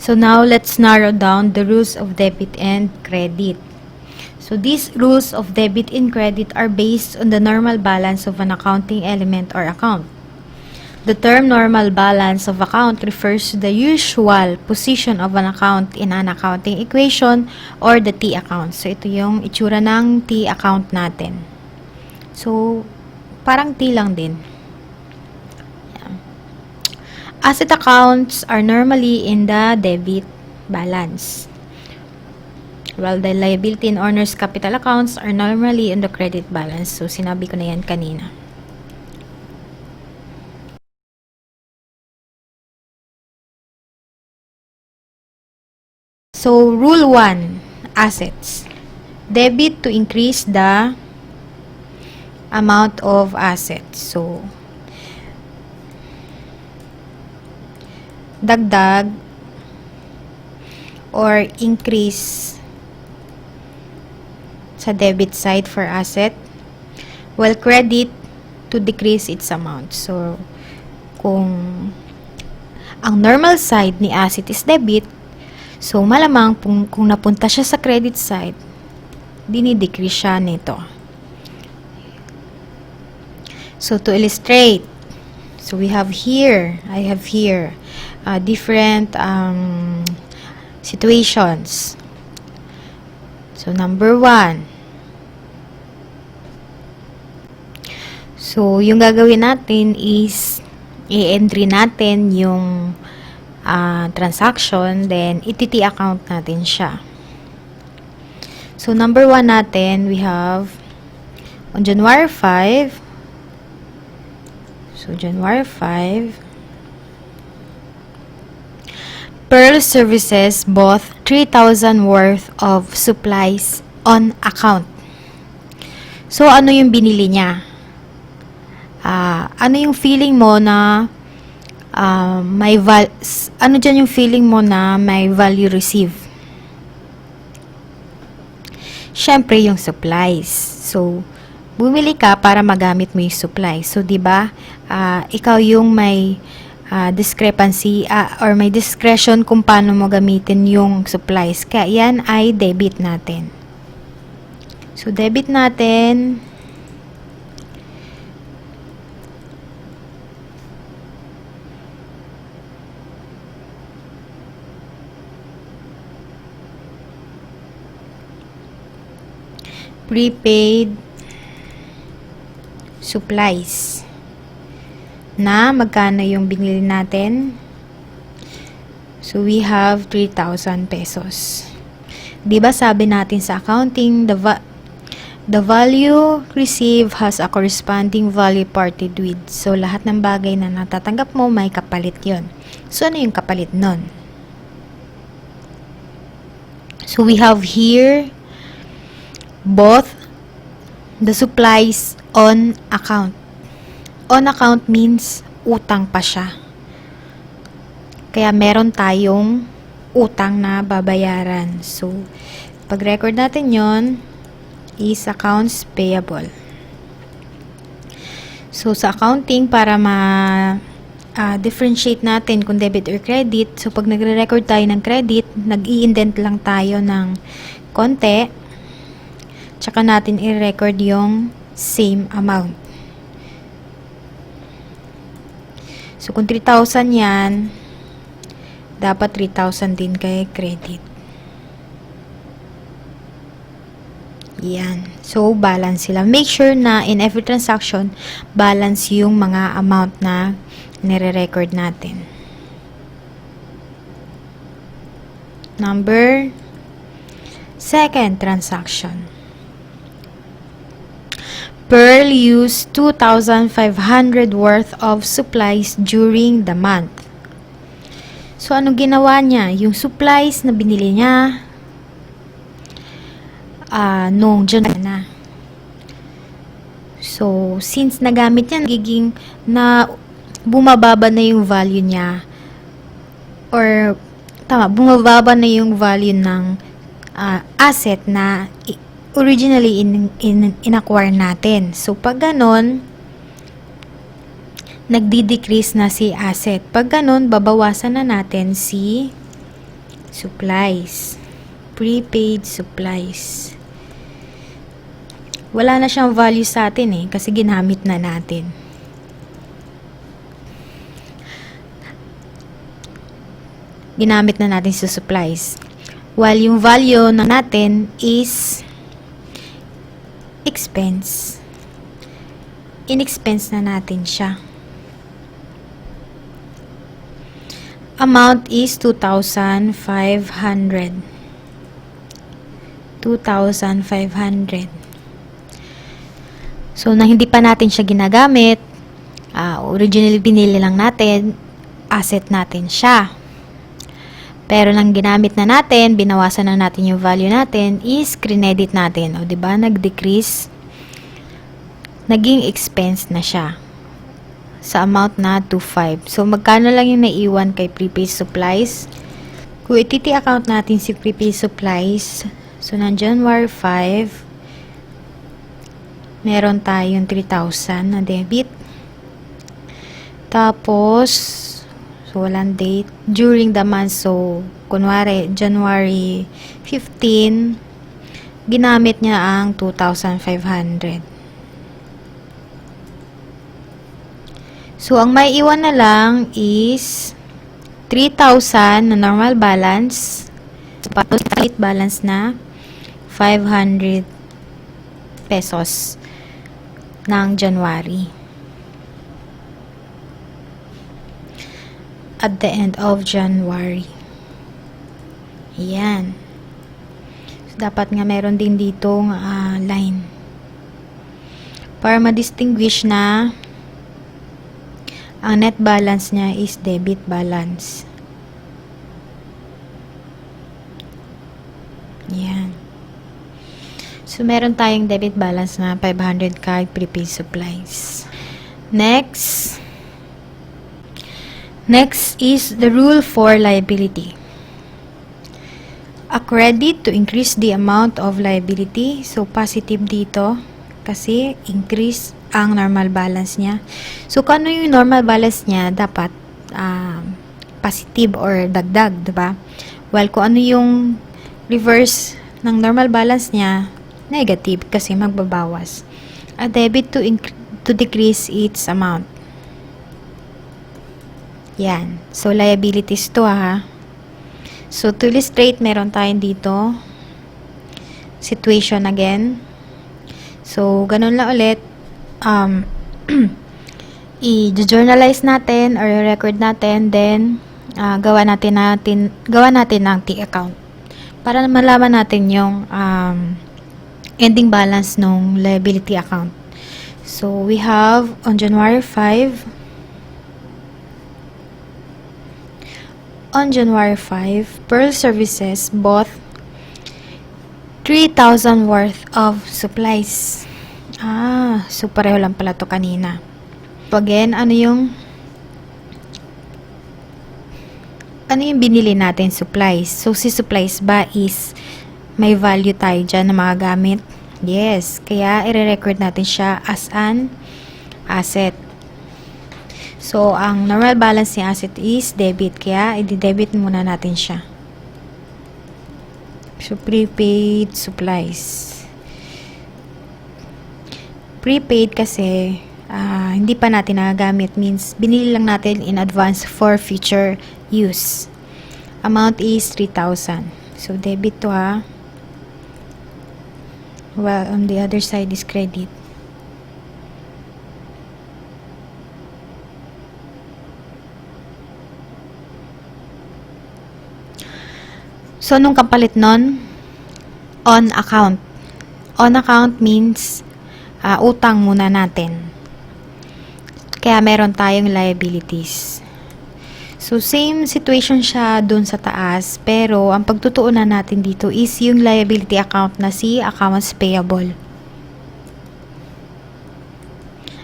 So now let's narrow down the rules of debit and credit. So these rules of debit and credit are based on the normal balance of an accounting element or account. The term normal balance of account refers to the usual position of an account in an accounting equation or the T account. So ito yung itsura ng T account natin. So parang T lang din. Asset accounts are normally in the debit balance, while the liability and owner's capital accounts are normally in the credit balance. So, sinabi ko na yan kanina. So, Rule 1, Assets. Debit to increase the amount of assets. So, dagdag or increase sa debit side for asset, while credit to decrease its amount. So, kung ang normal side ni asset is debit, so malamang kung napunta siya sa credit side, dinidecrease siya nito. So, to illustrate, so I have here different situations. So, number 1. So, yung gagawin natin is i-entry natin yung transaction, then iti-T account natin siya. So, number 1 natin, we have on January 5. So, January 5, Pearl Services bought 3,000 worth of supplies on account. So, ano yung binili niya? Ano yung feeling mo na ano dyan yung feeling mo na may value received? Syempre, yung supplies. So, bumili ka para magamit mo yung supplies. So, di ba, ikaw yung may discrepancy or may discretion kung paano mo gamitin yung supplies. Kaya yan ay debit natin. So, debit natin. Prepaid supplies. Na magkano yung binili natin? So, we have 3,000 pesos. Diba sabi natin sa accounting, the value received has a corresponding value parted with. So, lahat ng bagay na natatanggap mo, may kapalit yon. So, ano yung kapalit nun? So, we have here both the supplies on account. On account means utang pa siya. Kaya meron tayong utang na babayaran. So, pag-record natin yon is accounts payable. So, sa accounting, para differentiate natin kung debit or credit, so pag nagre-record tayo ng credit, nag-i-indent lang tayo ng konti, tsaka natin i-record yung same amount. So, kung 3,000 yan, dapat 3,000 din kay credit. Yan. So, balance sila. Make sure na in every transaction, balance yung mga amount na nire-record natin. Number 2nd transaction. Pearl used 2,500 worth of supplies during the month. So, anong ginawa niya? Yung supplies na binili niya noong January na. So, since nagamit niya, nagiging na bumababa na yung value niya, or bumababa na yung value ng asset na originally in-acquire natin. So, pag ganon, nagdi-decrease na si asset. Pag ganon, babawasan na natin si supplies. Prepaid supplies. Wala na siyang value sa atin kasi ginamit na natin. Ginamit na natin sa supplies. While yung value na natin is expense. In-expense na natin siya. Amount is 2,500. 2,500. So, na hindi pa natin siya ginagamit, originally binili lang natin, asset natin siya. Pero nang ginamit na natin, binawasan na natin yung value natin, is credit natin. O, diba? Nag-decrease. Naging expense na siya. Sa amount na 2,500. So, magkano lang yung naiwan kay prepaid supplies? Kung ititi account natin si prepaid supplies, so, ng January 5, meron tayong 3,000 na debit. Tapos, so, walang date. During the month, so, kunwari, January 15, ginamit niya ang 2,500. So, ang may iwan na lang is 3,000 na normal balance. Tapos, balance na 500 pesos ng January. At the end of January. Ayan. So, dapat nga meron din ditong line. Para ma-distinguish na ang net balance niya is debit balance. Ayan. So, meron tayong debit balance na 500 card prepaid supplies. Next is the rule for liability. A credit to increase the amount of liability. So, positive dito kasi increase ang normal balance niya. So, kung ano yung normal balance niya, dapat positive or dagdag, diba? While kung ano yung reverse ng normal balance niya, negative kasi magbabawas. A debit to decrease its amount. Yan. So, liabilities to So, to illustrate, meron tayong dito situation again. So, ganun lang ulit. I-journalize natin or record natin, then gawa natin ng T-account para malaman natin yung ending balance ng liability account. So, we have on January 5, Pearl Services bought 3,000 worth of supplies. So pareho lang pala to kanina. So again, ano yung binili natin supplies? So si supplies ba is may value tayo dyan na mga gamit? Yes. Kaya i-record natin siya as an asset. So, ang normal balance ni asset is debit. Kaya, i-debit muna natin siya. So, prepaid supplies. Prepaid kasi, hindi pa natin nagagamit. Means, binili lang natin in advance for future use. Amount is 3,000. So, debit to While on the other side is credit. So, anong kapalit nun? On account. On account means utang muna natin. Kaya meron tayong liabilities. So, same situation siya dun sa taas, pero ang pagtutuunan natin dito is yung liability account na si accounts payable.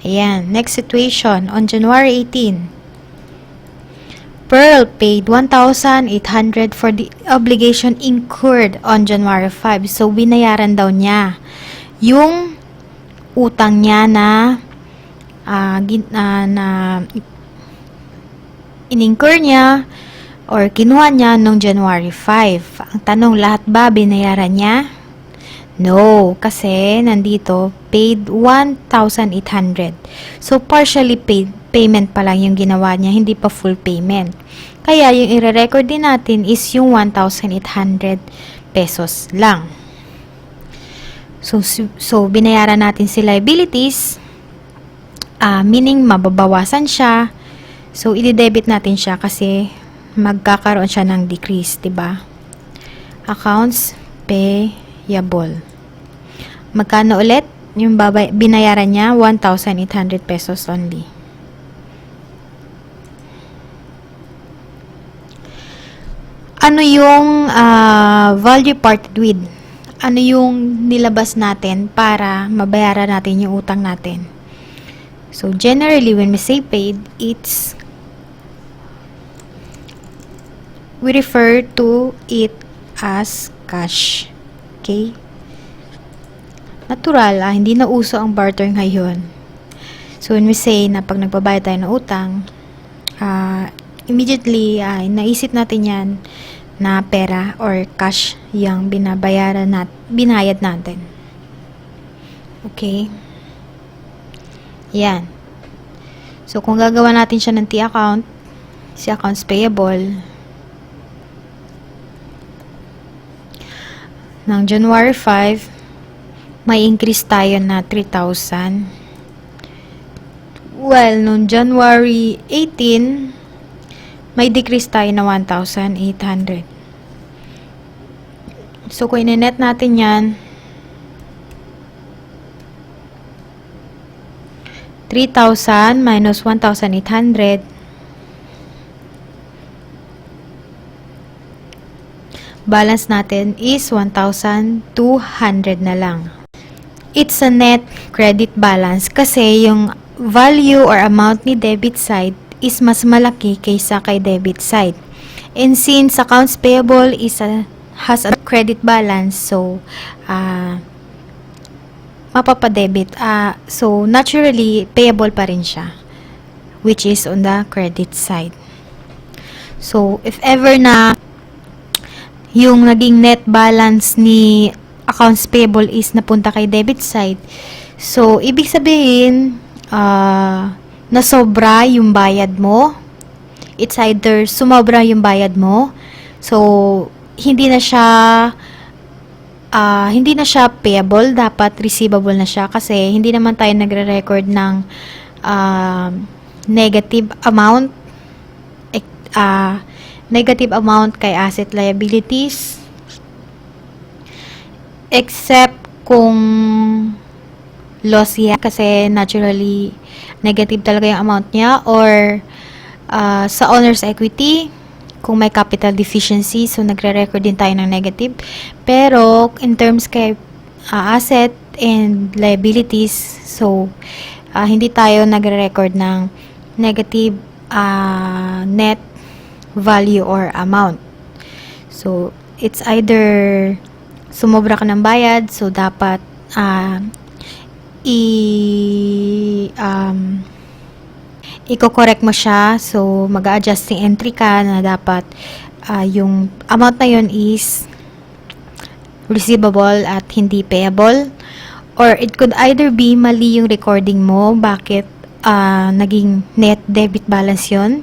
Ayan. Next situation. On January 18, Pearl paid 1,800 for the obligation incurred on January 5. So, binayaran daw niya yung utang niya na in-incur niya or kinuha niya noong January 5. Ang tanong, lahat ba binayaran niya? No, kasi nandito paid 1,800. So partially paid payment pa lang yung ginawa niya, hindi pa full payment. Kaya yung i-record din natin is yung 1,800 pesos lang. So binayaran natin si liabilities, meaning mababawasan siya. So i-debit natin siya kasi magkakaroon siya ng decrease, 'di ba? Accounts payable. Magkano ulit yung binayaran niya? 1,800 pesos only. Ano yung value parted with? Ano yung nilabas natin para mabayaran natin yung utang natin? So, generally, when we say paid, we refer to it as cash. Okay? Natural, hindi na uso ang barter ngayon. So, when we say na pag nagbabayad tayo ng utang, immediately, naisip natin yan na pera or cash yung binayad natin. Okay? Yan. So, kung gagawa natin siya ng T-account, si accounts payable, ng January 5, may increase tayo na 3,000. Well, noong January 18, may decrease tayo na 1,800. So, kung inenet natin yan, 3,000 minus 1,800, balance natin is 1,200 na lang. It's a net credit balance kasi yung value or amount ni debit side is mas malaki kaysa kay debit side. And since accounts payable has a credit balance, so mapapadebit. So naturally payable pa rin siya, which is on the credit side. So if ever na yung naging net balance ni accounts payable is napunta kay debit side, so ibig sabihin nasobra yung bayad mo. It's either sumobra yung bayad mo, so hindi na siya payable, dapat receivable na siya kasi hindi naman tayo nagre-record ng negative amount kay asset liabilities, except kung loss yan kasi naturally negative talaga yung amount niya, or sa owner's equity kung may capital deficiency, so nagre-record din tayo ng negative. Pero in terms kay asset and liabilities, so hindi tayo nagre-record ng negative net value or amount. So it's either sumobra ka ng bayad, so dapat i-correct mo siya. So mag-a-adjust yung entry ka na dapat yung amount na yun is receivable at hindi payable, or it could either be mali yung recording mo, bakit naging net debit balance yun.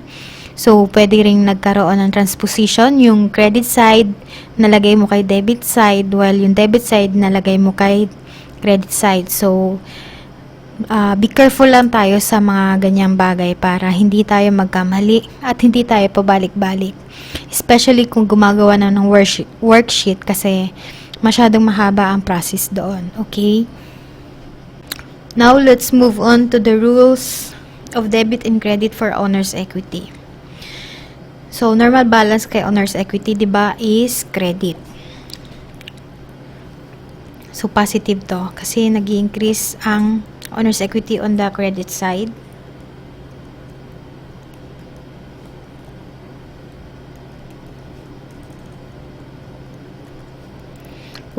So pwede ring nagkaroon ng transposition, yung credit side nalagay mo kay debit side while yung debit side nalagay mo kay credit side. So be careful lang tayo sa mga ganyang bagay para hindi tayo magkamali at hindi tayo pabalik-balik, especially kung gumagawa na ng worksheet kasi masyadong mahaba ang process doon. Okay? Now let's move on to the rules of debit and credit for owner's equity. So normal balance kay owner's equity, 'di ba, is credit. So positive to kasi nag-i-increase ang owner's equity on the credit side.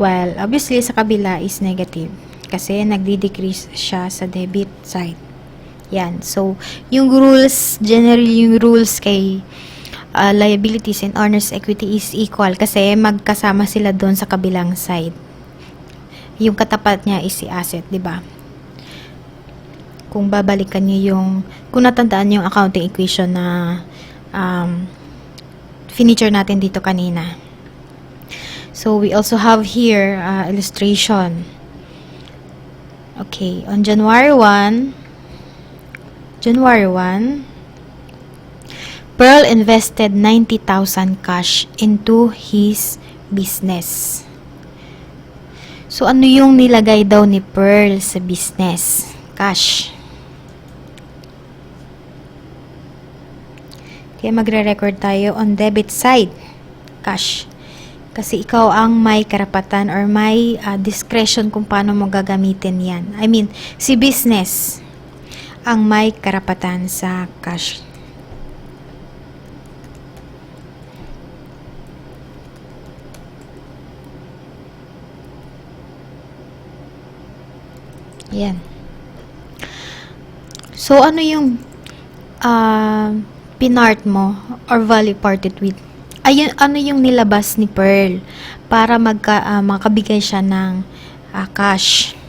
While obviously sa kabila is negative kasi nagdi-decrease siya sa debit side. Yan. So yung rules, generally yung rules kay liabilities and owner's equity is equal kasi magkasama sila doon sa kabilang side. Yung katapat niya is si asset, di ba? Kung babalikan niyo kung natandaan yung accounting equation na finiture natin dito kanina. So, we also have here illustration. Okay, on January 1, Pearl invested 90,000 cash into his business. So, ano yung nilagay daw ni Pearl sa business? Cash. Kaya magre-record tayo on debit side. Cash. Kasi ikaw ang may karapatan or may discretion kung paano mo gagamitin yan. I mean, si business ang may karapatan sa cash. Yan. So, ano yung pinart mo or value parted with? Ayun, ano yung nilabas ni Pearl para makabigay siya ng cash?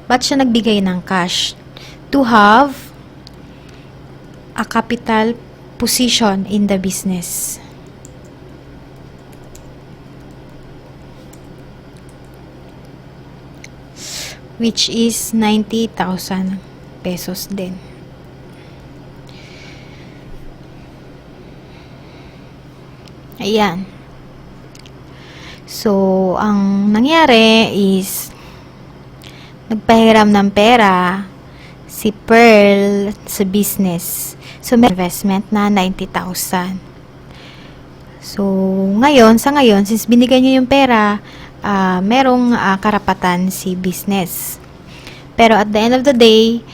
Ba't siya nagbigay ng cash? To have a capital position in the business. Which is 90,000 pesos din. Ayan. So, ang nangyari is nagpahiram ng pera si Pearl sa business. So, may investment na 90,000. So, sa ngayon, since binigay niyo yung pera, merong karapatan si business. Pero at the end of the day,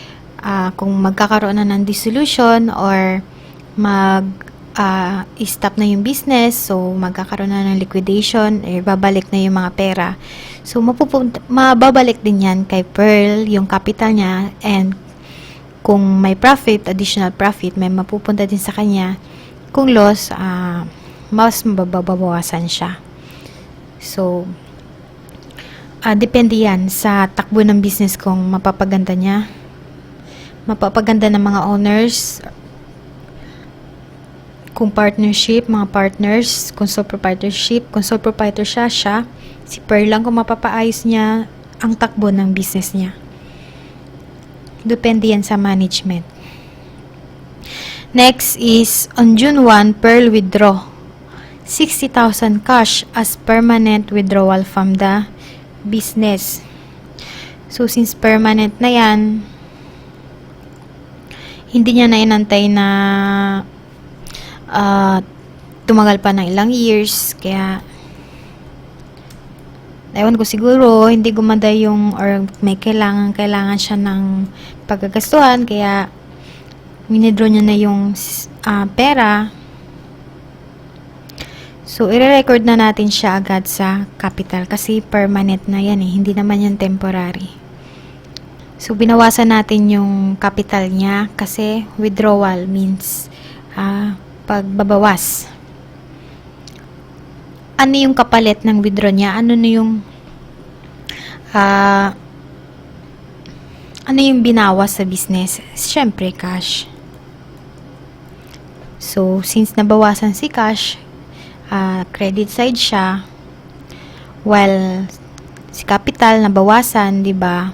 kung magkakaroon na ng dissolution or stop na yung business, so magkakaroon na ng liquidation, babalik na yung mga pera. So, mababalik din yan kay Pearl, yung capital niya, and kung may profit, additional profit, may mapupunta din sa kanya. Kung loss, mas mababawasan siya. So, depende yan sa takbo ng business kung mapapaganda niya. Mapapaganda ng mga owners, kung partnership, mga partners, kung sole proprietorship, kung sole proprietor siya, si Pearl lang kung mapapaayos niya ang takbo ng business niya. Depende yan sa management. Next is, on June 1, Pearl withdraw 60,000 cash as permanent withdrawal from the business. So, since permanent na yan, hindi niya na inantay na tumagal pa ng ilang years, kaya ewan ko, siguro hindi gumanda yung or may kailangan siya ng paggagastuhan, kaya winidraw niya na yung pera. So, i-record na natin siya agad sa capital kasi permanent na yan hindi naman yan temporary. So, binawasan natin yung capital niya kasi withdrawal means pagbabawas. Ano yung kapalit ng withdraw niya? Ano yung binawas sa business? Siyempre, cash. So, since nabawasan si cash, credit side siya, while si capital nabawasan, 'di ba?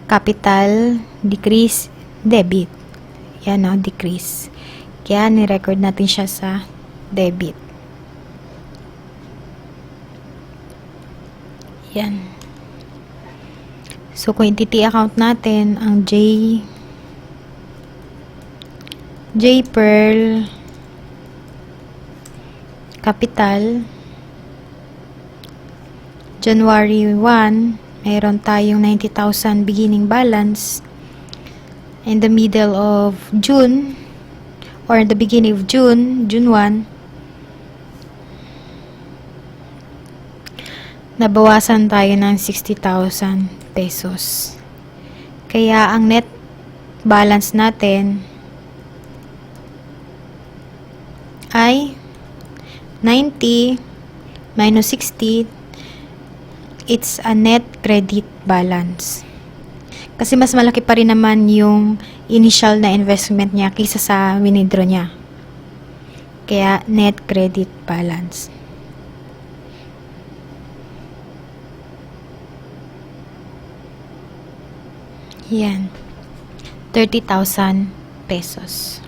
Capital decrease, debit. Yan decrease. Kaya ni-record natin siya sa debit. Yan. So, kung entity account natin, ang J Pearl Capital, January 1, mayroon tayong 90,000 beginning balance. In the middle of June, or the beginning of June 1, nabawasan tayo ng 60,000 pesos. Kaya ang net balance natin ay 90 minus 60. It's a net credit balance. Kasi mas malaki pa rin naman yung initial na investment niya kaysa sa winidro niya. Kaya net credit balance. Yan. 30,000 pesos.